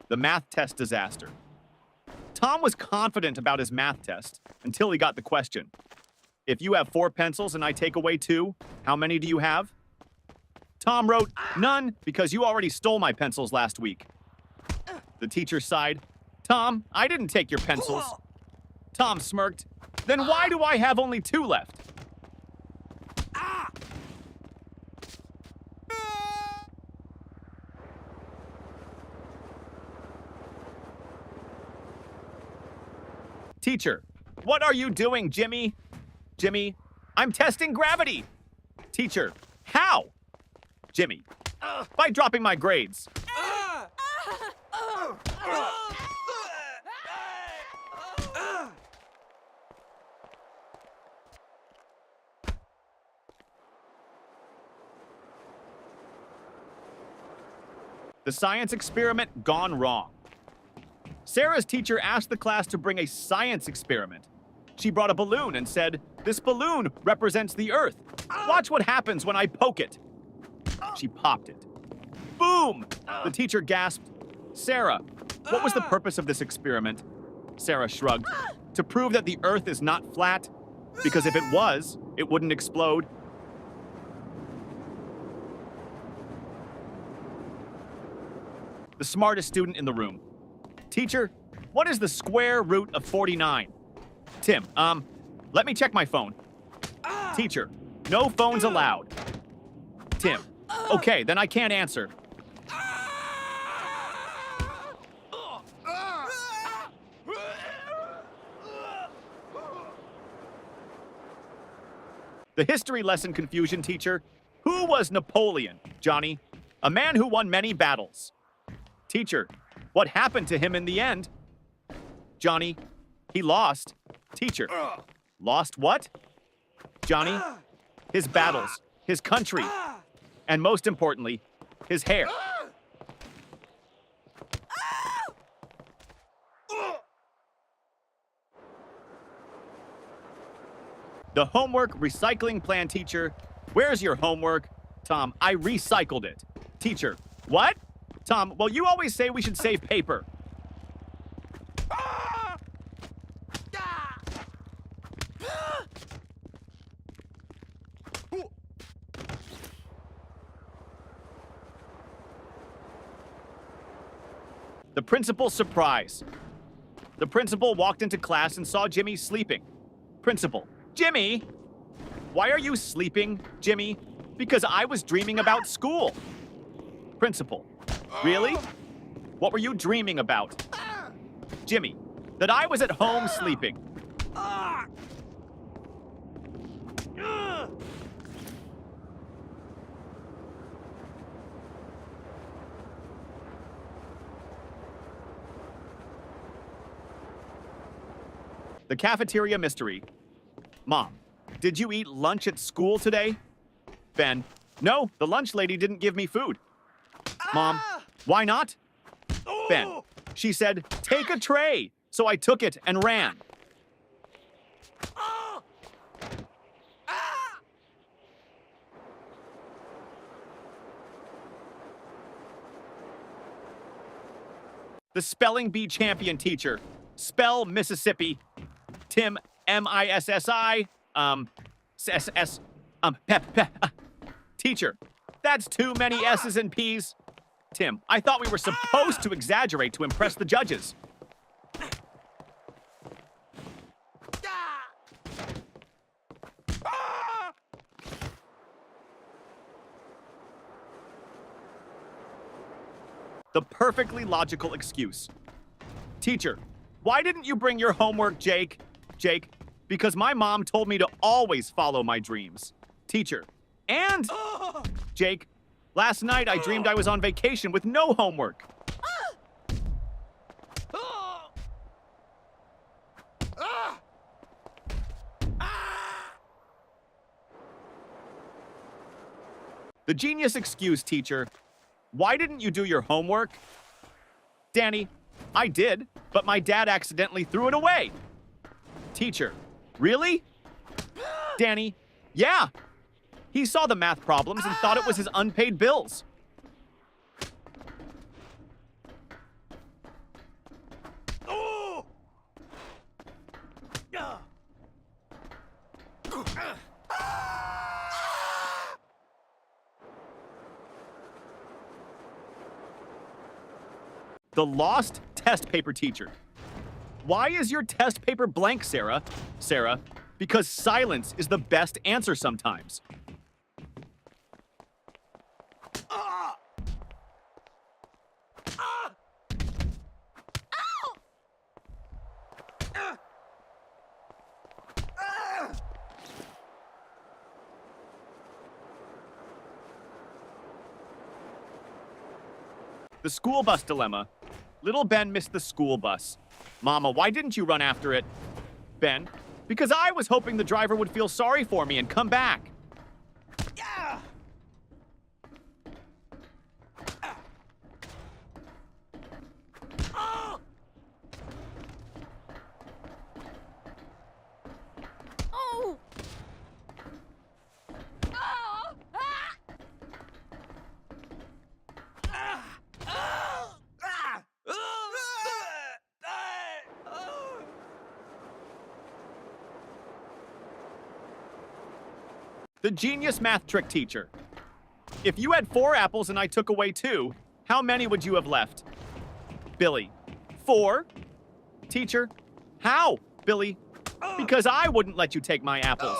The math test disaster. Tom was confident about his math test until he got the question. If you have 4 pencils and I take away 2, how many do you have? Tom wrote, none, because you already stole my pencils last week. The teacher sighed. Tom, I didn't take your pencils. Tom smirked. Then why do I have only 2 left? Teacher, what are you doing, Jimmy? Jimmy, I'm testing gravity. Teacher, how? Jimmy, by dropping my grades. The science experiment gone wrong. Sarah's teacher asked the class to bring a science experiment. She brought a balloon and said, "This balloon represents the Earth. Watch what happens when I poke it." She popped it. Boom! The teacher gasped, "Sarah, what was the purpose of this experiment?" Sarah shrugged. "To prove that the Earth is not flat, because if it was, it wouldn't explode." The smartest student in the room. Teacher, what is the square root of 49? Tim, let me check my phone. Teacher, no phones allowed. Tim, okay, then I can't answer. The history lesson confusion teacher. Who was Napoleon, Johnny? A man who won many battles. Teacher, what happened to him in the end? Johnny, he lost. Teacher, lost what? Johnny, his battles, his country, and most importantly, his hair. The homework recycling plan teacher. Where's your homework? Tom, I recycled it. Teacher, what? Tom, well, you always say we should save paper. The principal's surprise. The principal walked into class and saw Jimmy sleeping. Principal, Jimmy! Why are you sleeping, Jimmy? Because I was dreaming about school. Principal, really? What were you dreaming about? Jimmy, that I was at home sleeping. The cafeteria mystery. Mom, did you eat lunch at school today? Ben, no, the lunch lady didn't give me food. Mom, why not? Ben, she said, take a tray. So I took it and ran. The spelling bee champion teacher. Spell Mississippi. Tim, M-I-S-S-I, S-S, Teacher, that's too many S's and P's. Tim, I thought we were supposed to exaggerate to impress the judges. The perfectly logical excuse. Teacher, why didn't you bring your homework, Jake? Jake, because my mom told me to always follow my dreams. Teacher, and Jake, last night I dreamed I was on vacation with no homework. The genius excuse, teacher. Why didn't you do your homework? Danny, I did, but my dad accidentally threw it away. Teacher, really? Danny, yeah. He saw the math problems and thought it was his unpaid bills. The lost test paper teacher. Why is your test paper blank, Sarah? Sarah, because silence is the best answer sometimes. The school bus dilemma. Little Ben missed the school bus. Mama, why didn't you run after it? Ben, because I was hoping the driver would feel sorry for me and come back. Yeah. Oh. Oh. The genius math trick teacher. If you had 4 apples and I took away 2, how many would you have left? Billy, 4? Teacher, how? Billy, because I wouldn't let you take my apples.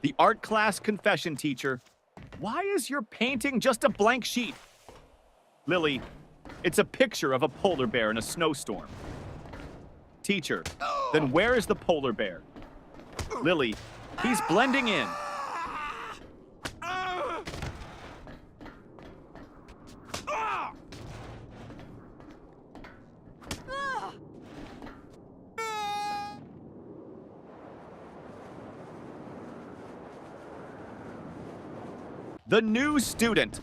The art class confession teacher. Why is your painting just a blank sheet? Lily, it's a picture of a polar bear in a snowstorm. Teacher, then where is the polar bear? Lily, he's blending in. The new student.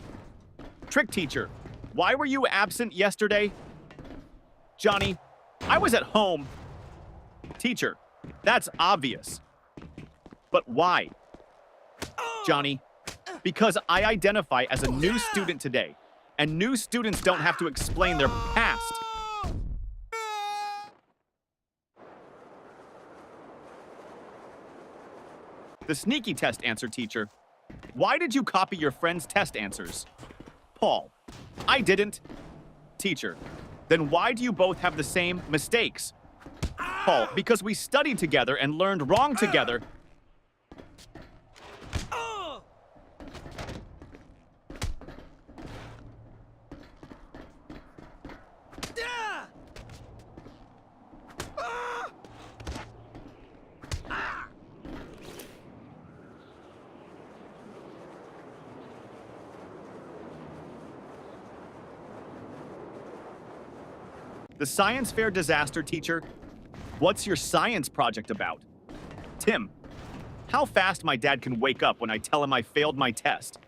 Trick teacher, why were you absent yesterday? Johnny, I was at home. Teacher, that's obvious. But why? Johnny, because I identify as a new student today, and new students don't have to explain their past. The sneaky test answer teacher. Why did you copy your friend's test answers? Paul, I didn't. Teacher, then why do you both have the same mistakes? Paul, because we studied together and learned wrong together. The science fair disaster teacher. What's your science project about? Tim, how fast my dad can wake up when I tell him I failed my test.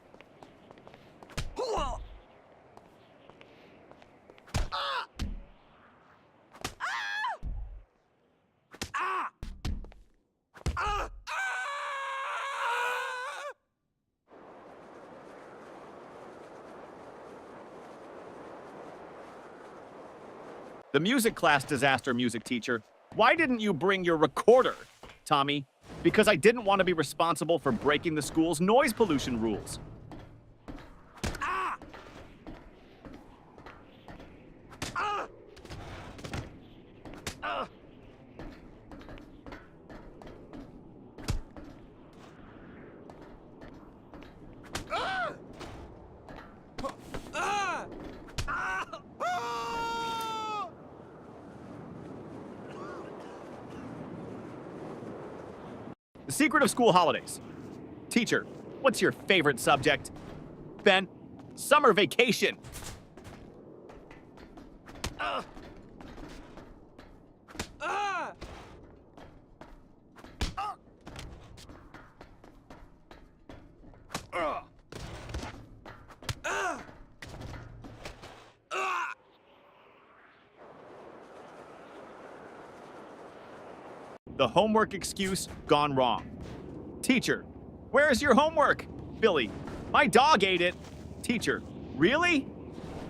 The music class disaster music teacher. Why didn't you bring your recorder? Tommy, because I didn't want to be responsible for breaking the school's noise pollution rules. The secret of school holidays. Teacher, what's your favorite subject? Ben, summer vacation. The homework excuse gone wrong. Teacher, where's your homework? Billy, my dog ate it. Teacher, really?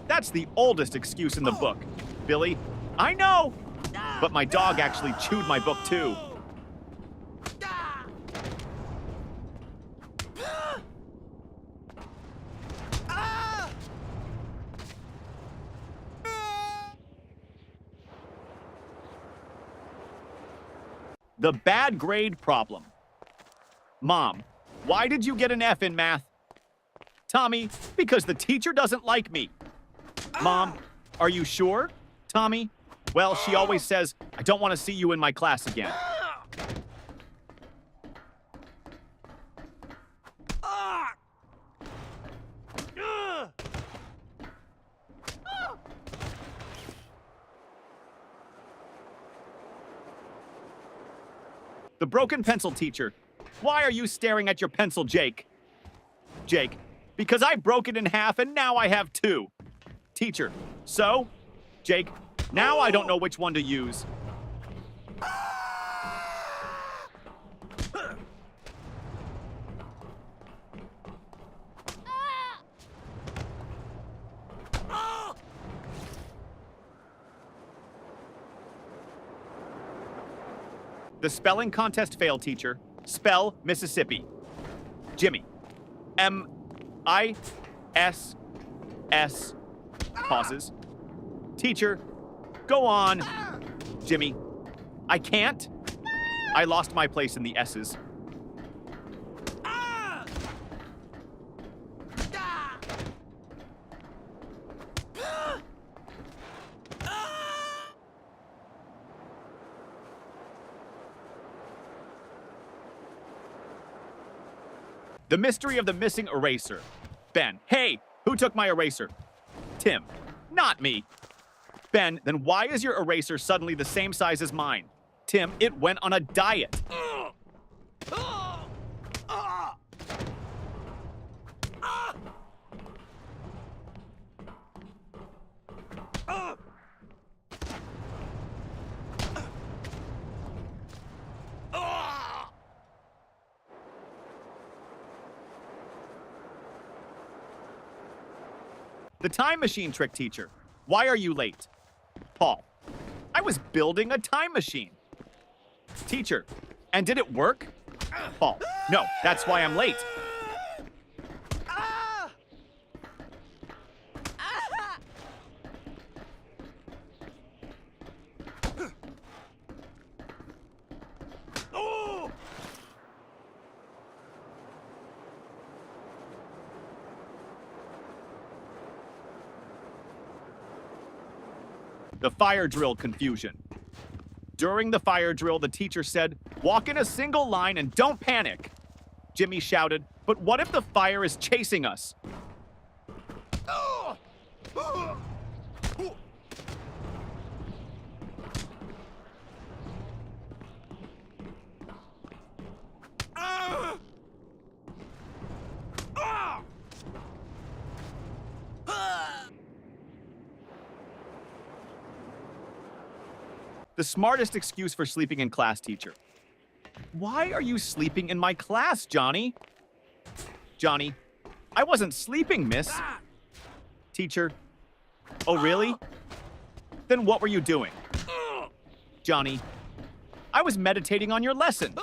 That's the oldest excuse in the book. Billy, I know. But my dog actually chewed my book too. The bad grade problem. Mom, why did you get an F in math? Tommy, because the teacher doesn't like me. Mom, are you sure? Tommy, well, she always says, I don't want to see you in my class again. The broken pencil teacher. Why are you staring at your pencil, Jake? Jake, because I broke it in half and now I have two. Teacher, so? Jake, now I don't know which one to use. The spelling contest failed, teacher. Spell Mississippi. Jimmy. M-I-S-S. Pauses. Teacher, go on. Jimmy. I can't. I lost my place in the S's. The mystery of the missing eraser. Ben, hey, who took my eraser? Tim, not me. Ben, then why is your eraser suddenly the same size as mine? Tim, it went on a diet. The time machine trick teacher. Why are you late? Paul. I was building a time machine. Teacher. And did it work? Paul. No, that's why I'm late. The fire drill confusion. During the fire drill, the teacher said, walk in a single line and don't panic. Jimmy shouted, but what if the fire is chasing us? The smartest excuse for sleeping in class, teacher. Why are you sleeping in my class, Johnny? Johnny, I wasn't sleeping, miss. Teacher, oh really? Then what were you doing? Johnny, I was meditating on your lesson.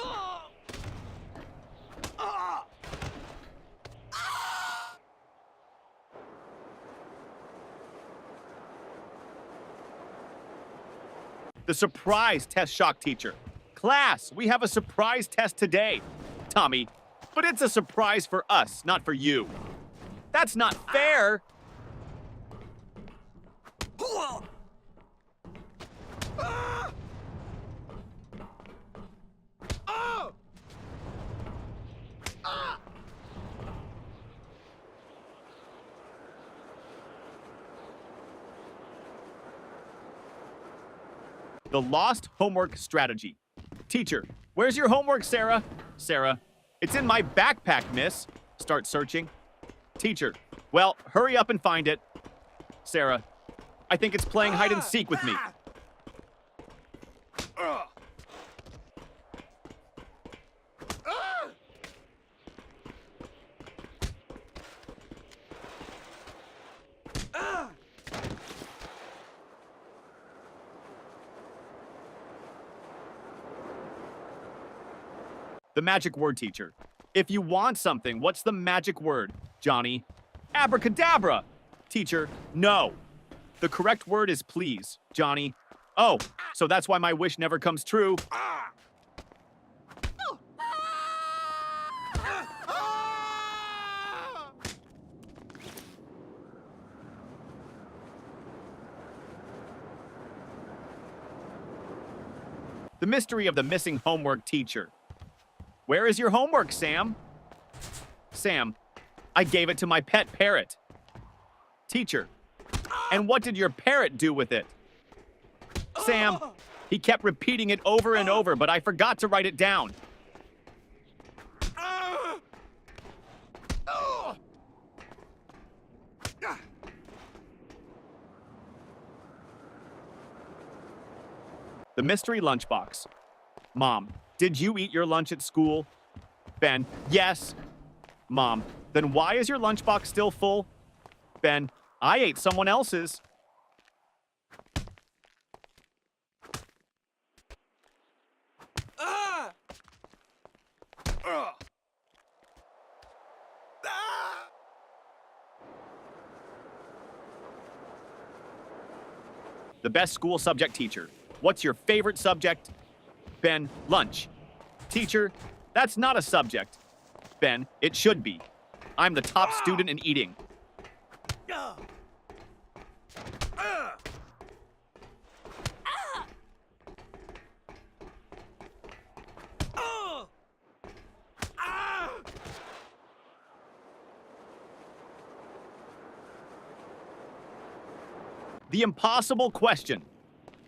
The surprise test shock teacher. Class, we have a surprise test today. Tommy, but it's a surprise for us, not for you. That's not fair. The lost homework strategy. Teacher, where's your homework, Sarah? Sarah, it's in my backpack, miss. Start searching. Teacher, well, hurry up and find it. Sarah, I think it's playing hide and seek with me. The magic word, teacher. If you want something, what's the magic word, Johnny? Abracadabra! Teacher, no. The correct word is please, Johnny. Oh, so that's why my wish never comes true. The mystery of the missing homework teacher. Where is your homework, Sam? Sam, I gave it to my pet parrot. Teacher, and what did your parrot do with it? Sam, he kept repeating it over and over, but I forgot to write it down. The mystery lunchbox. Mom, did you eat your lunch at school? Ben, yes. Mom, then why is your lunchbox still full? Ben, I ate someone else's. The best school subject teacher. What's your favorite subject? Ben, lunch. Teacher, that's not a subject. Ben, it should be. I'm the top student in eating. The impossible question.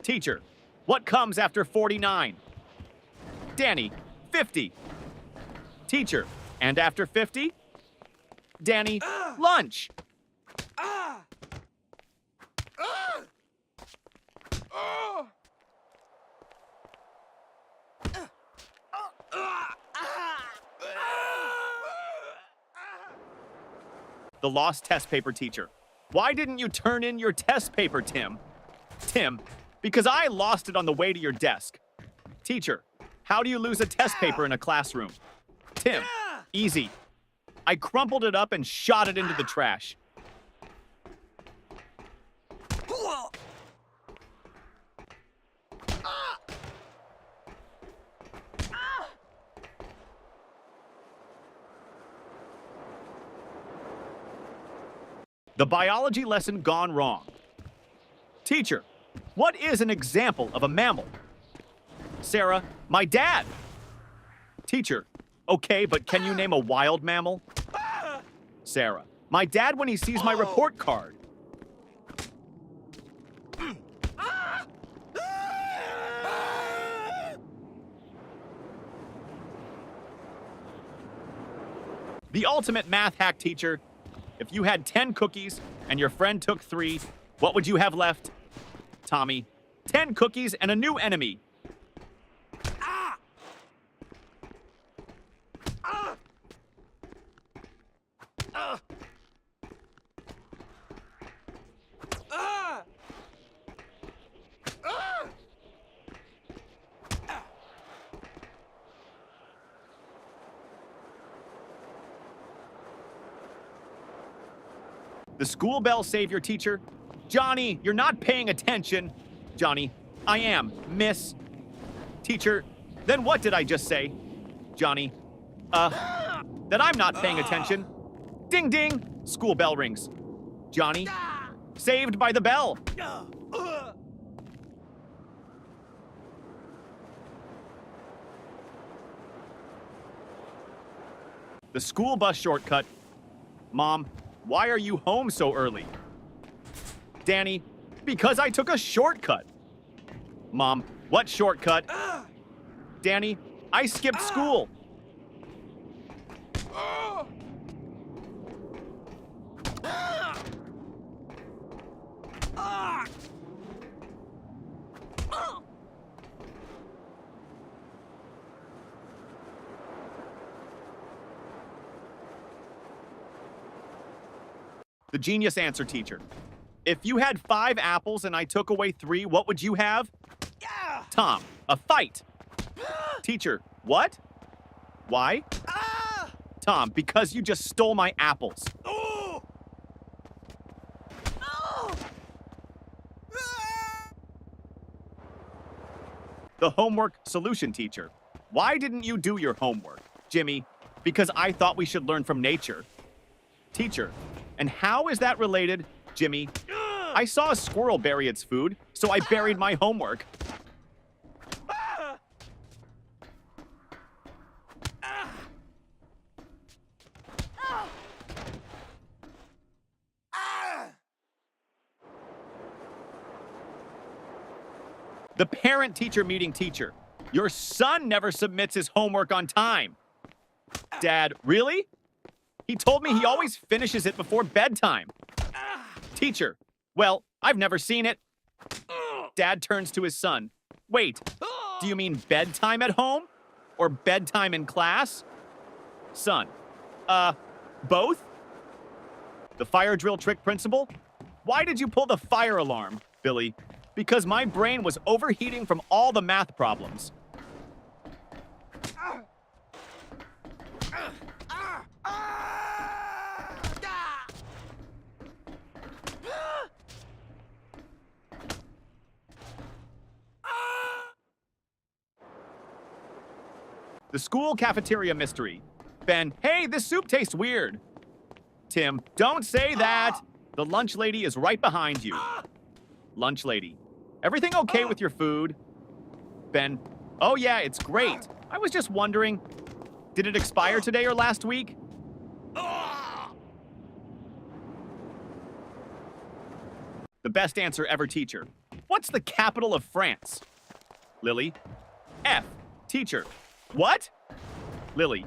Teacher, what comes after 49? Danny, 50. Teacher, and after 50? Danny, lunch. The lost test paper teacher. Why didn't you turn in your test paper, Tim? Tim, because I lost it on the way to your desk. Teacher, how do you lose a test paper in a classroom? Tim, easy. I crumpled it up and shot it into the trash. The biology lesson gone wrong. Teacher, what is an example of a mammal? Sarah, my dad. Teacher, okay, but can you name a wild mammal? Sarah, my dad when he sees my report card. The ultimate math hack teacher. If you had 10 cookies and your friend took 3, what would you have left? Tommy, 10 cookies and a new enemy. The school bell savior teacher. Johnny, you're not paying attention. Johnny, I am, miss. Teacher, then what did I just say? Johnny, that I'm not paying attention. Ding ding, school bell rings. Johnny, saved by the bell. The school bus shortcut. Mom, why are you home so early? Danny, because I took a shortcut. Mom, what shortcut? Danny, I skipped school. The genius answer teacher. If you had 5 apples and I took away 3, what would you have? Tom, a fight. Teacher, what? Why? Tom, because you just stole my apples. The homework solution teacher. Why didn't you do your homework? Jimmy, because I thought we should learn from nature. Teacher, and how is that related? Jimmy, I saw a squirrel bury its food, so I buried my homework. The parent-teacher meeting teacher. Your son never submits his homework on time. Dad, really? He told me he always finishes it before bedtime. Teacher, well, I've never seen it. Dad turns to his son. Wait, do you mean bedtime at home? Or bedtime in class? Son, both? The fire drill trick principal? Why did you pull the fire alarm, Billy? Because my brain was overheating from all the math problems. The school cafeteria mystery. Ben, hey, this soup tastes weird. Tim, don't say that. The lunch lady is right behind you. Lunch lady, everything okay with your food? Ben, oh yeah, it's great. I was just wondering, did it expire today or last week? The best answer ever teacher. What's the capital of France? Lily, F. Teacher, what? Lily,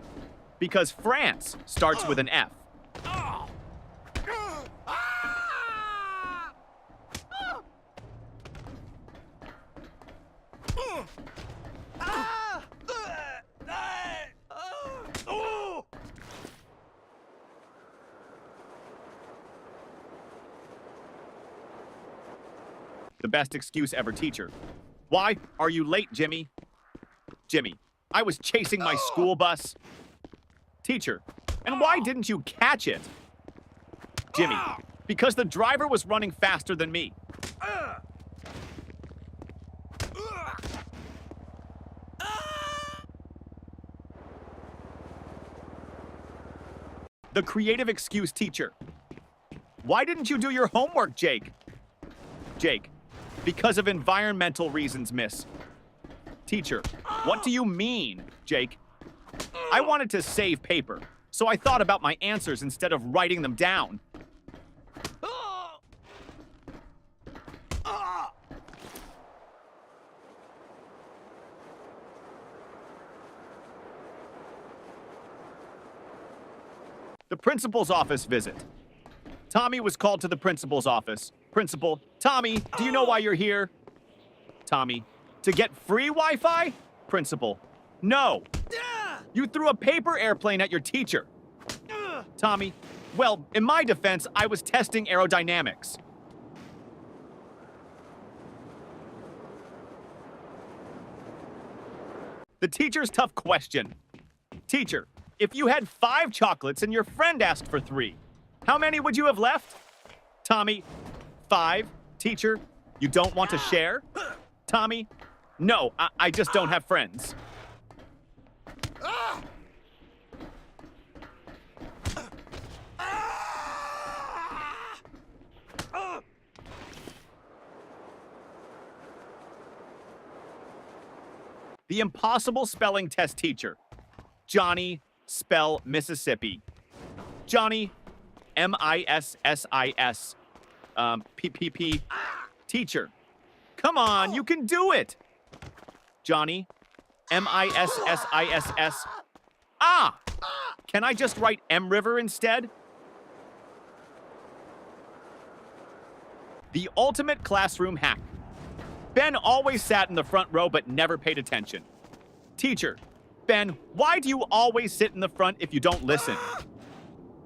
because France starts with an F. The best excuse ever teacher. Why are you late, Jimmy? Jimmy, I was chasing my school bus. Teacher, and why didn't you catch it? Jimmy, because the driver was running faster than me. The creative excuse teacher. Why didn't you do your homework, Jake? Jake, because of environmental reasons, miss. Teacher, what do you mean, Jake? I wanted to save paper, so I thought about my answers instead of writing them down. The principal's office visit. Tommy was called to the principal's office. Principal, Tommy, do you know why you're here? Tommy, to get free Wi-Fi? Principal, no. You threw a paper airplane at your teacher. Tommy, well, in my defense, I was testing aerodynamics. The teacher's tough question. Teacher, if you had 5 chocolates and your friend asked for 3, how many would you have left? Tommy, 5. Teacher, you don't want to share? Tommy, no, I just don't have friends. The impossible spelling test teacher. Johnny, spell Mississippi. Johnny, M-I-S-S-I-S. P-P-P. Teacher, come on, you can do it. Johnny, M-I-S-S-I-S-S. Ah! Can I just write M River instead? The ultimate classroom hack. Ben always sat in the front row but never paid attention. Teacher, Ben, why do you always sit in the front if you don't listen?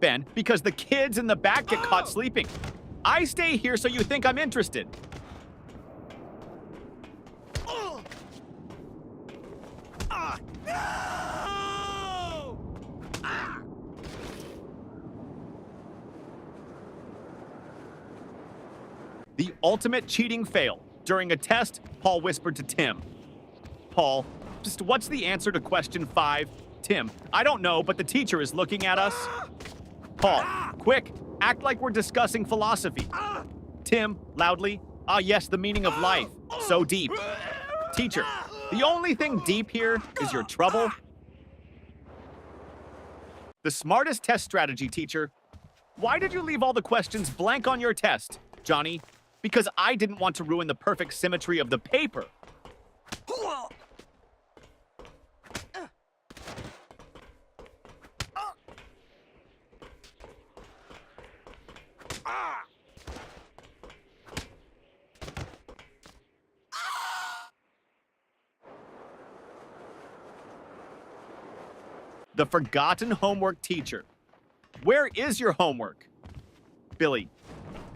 Ben, because the kids in the back get caught sleeping. I stay here so you think I'm interested. The ultimate cheating fail. During a test, Paul whispered to Tim. Paul, just what's the answer to question 5? Tim, I don't know, but the teacher is looking at us. Paul, quick, act like we're discussing philosophy. Tim, loudly, ah yes, the meaning of life. So deep. Teacher, the only thing deep here is your trouble. The smartest test strategy, teacher. Why did you leave all the questions blank on your test, Johnny? Because I didn't want to ruin the perfect symmetry of the paper. The forgotten homework teacher. Where is your homework? Billy,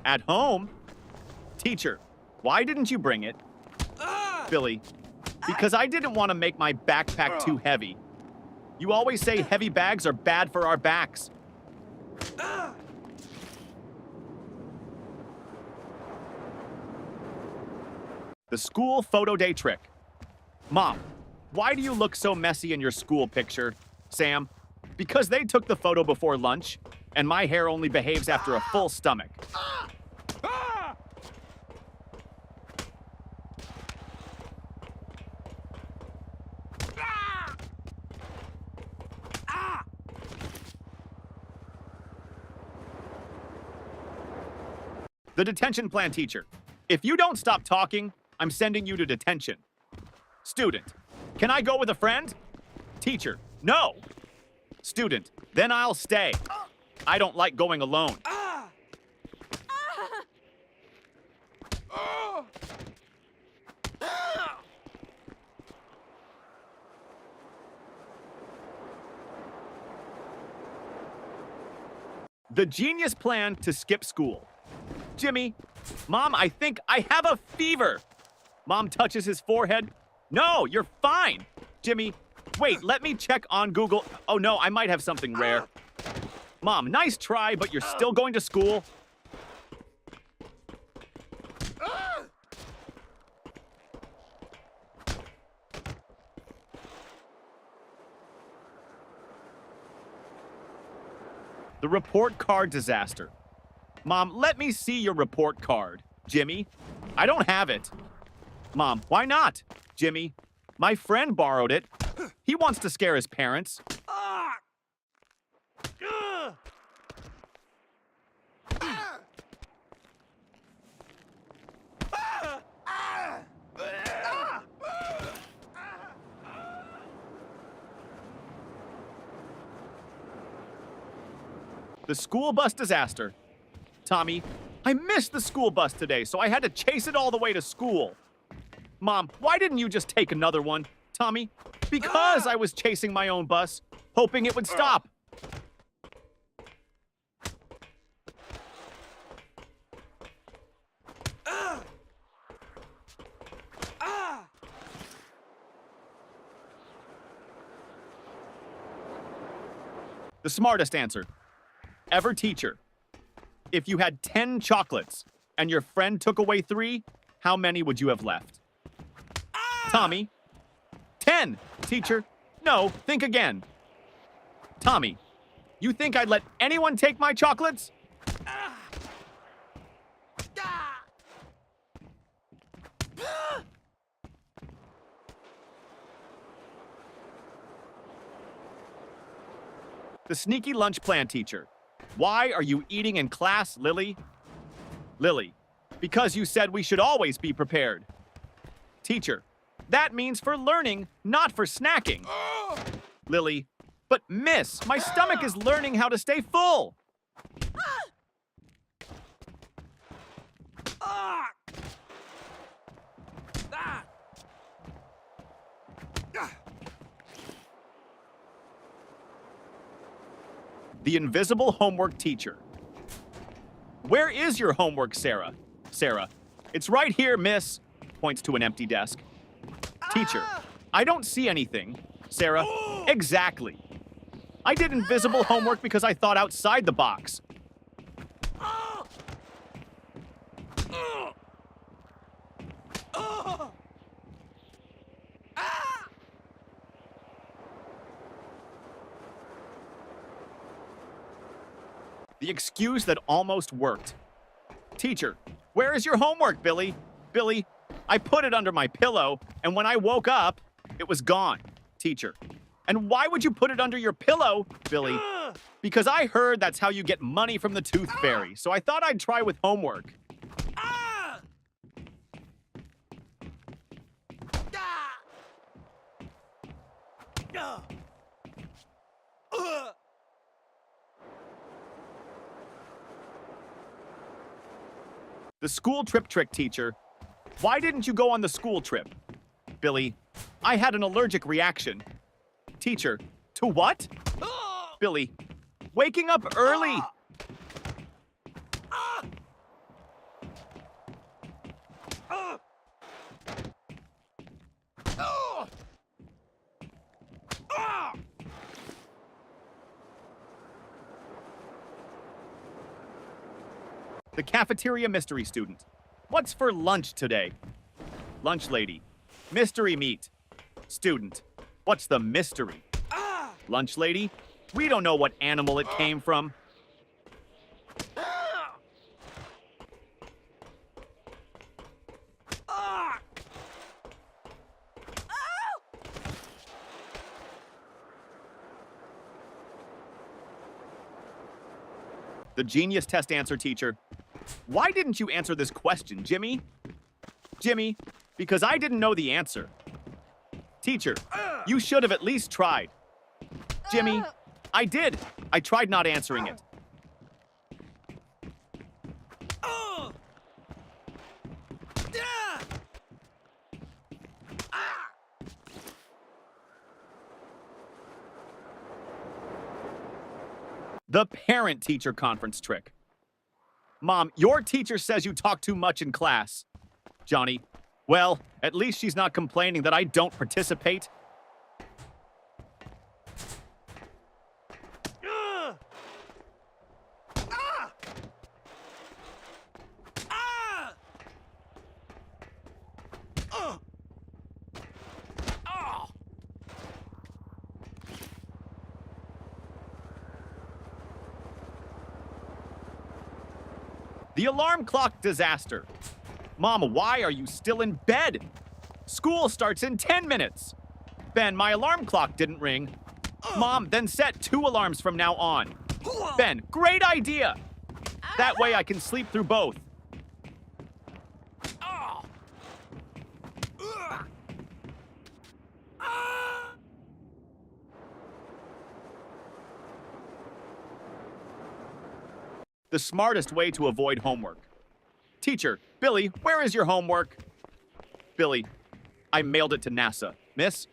at home? Teacher, why didn't you bring it? Billy, because I didn't want to make my backpack too heavy. You always say heavy bags are bad for our backs. The school photo day trick. Mom, why do you look so messy in your school picture? Sam, because they took the photo before lunch, and my hair only behaves after a full stomach. The detention plan teacher. If you don't stop talking, I'm sending you to detention. Student, can I go with a friend? Teacher, no. Student, then I'll stay. I don't like going alone. The genius plan to skip school. Jimmy, Mom, I think I have a fever. Mom touches his forehead. No, you're fine. Jimmy, wait, let me check on Google. Oh no, I might have something rare. Mom, nice try, but you're still going to school. The report card disaster. Mom, let me see your report card. Jimmy, I don't have it. Mom, why not? Jimmy, my friend borrowed it. He wants to scare his parents. The school bus disaster. Tommy, I missed the school bus today, so I had to chase it all the way to school. Mom, why didn't you just take another one? Tommy, because I was chasing my own bus, hoping it would stop. The smartest answer. Ever teacher. If you had 10 chocolates and your friend took away 3, how many would you have left? Tommy. 10, teacher. No, think again. Tommy, you think I'd let anyone take my chocolates? The sneaky lunch plan teacher. Why are you eating in class, Lily? Lily, because you said we should always be prepared. Teacher, that means for learning, not for snacking. Lily, but miss, my stomach is learning how to stay full. The invisible homework teacher. Where is your homework, Sarah? Sarah, it's right here, miss. Points to an empty desk. Teacher, I don't see anything. Sarah, exactly. I did invisible homework because I thought outside the box. The excuse that almost worked. Teacher, where is your homework, Billy? Billy, I put it under my pillow, and when I woke up, it was gone. Teacher, and why would you put it under your pillow, Billy? Because I heard that's how you get money from the Tooth Fairy, so I thought I'd try with homework. The school trip trick, teacher. Why didn't you go on the school trip? Billy, I had an allergic reaction. Teacher, to what? Billy, waking up early. The cafeteria mystery student. What's for lunch today? Lunch lady. Mystery meat. Student. What's the mystery? Lunch lady. We don't know what animal it came from. The genius test answer, teacher. Why didn't you answer this question, Jimmy? Jimmy, because I didn't know the answer. Teacher, you should have at least tried. Jimmy, I did. I tried not answering it. The parent-teacher conference trick. Mom, your teacher says you talk too much in class. Johnny, well, at least she's not complaining that I don't participate. The alarm clock disaster. Mom, why are you still in bed? School starts in 10 minutes. Ben, my alarm clock didn't ring. Mom, then set 2 alarms from now on. Ben, great idea. That way I can sleep through both. The smartest way to avoid homework. Teacher, Billy, where is your homework? Billy, I mailed it to NASA. Miss,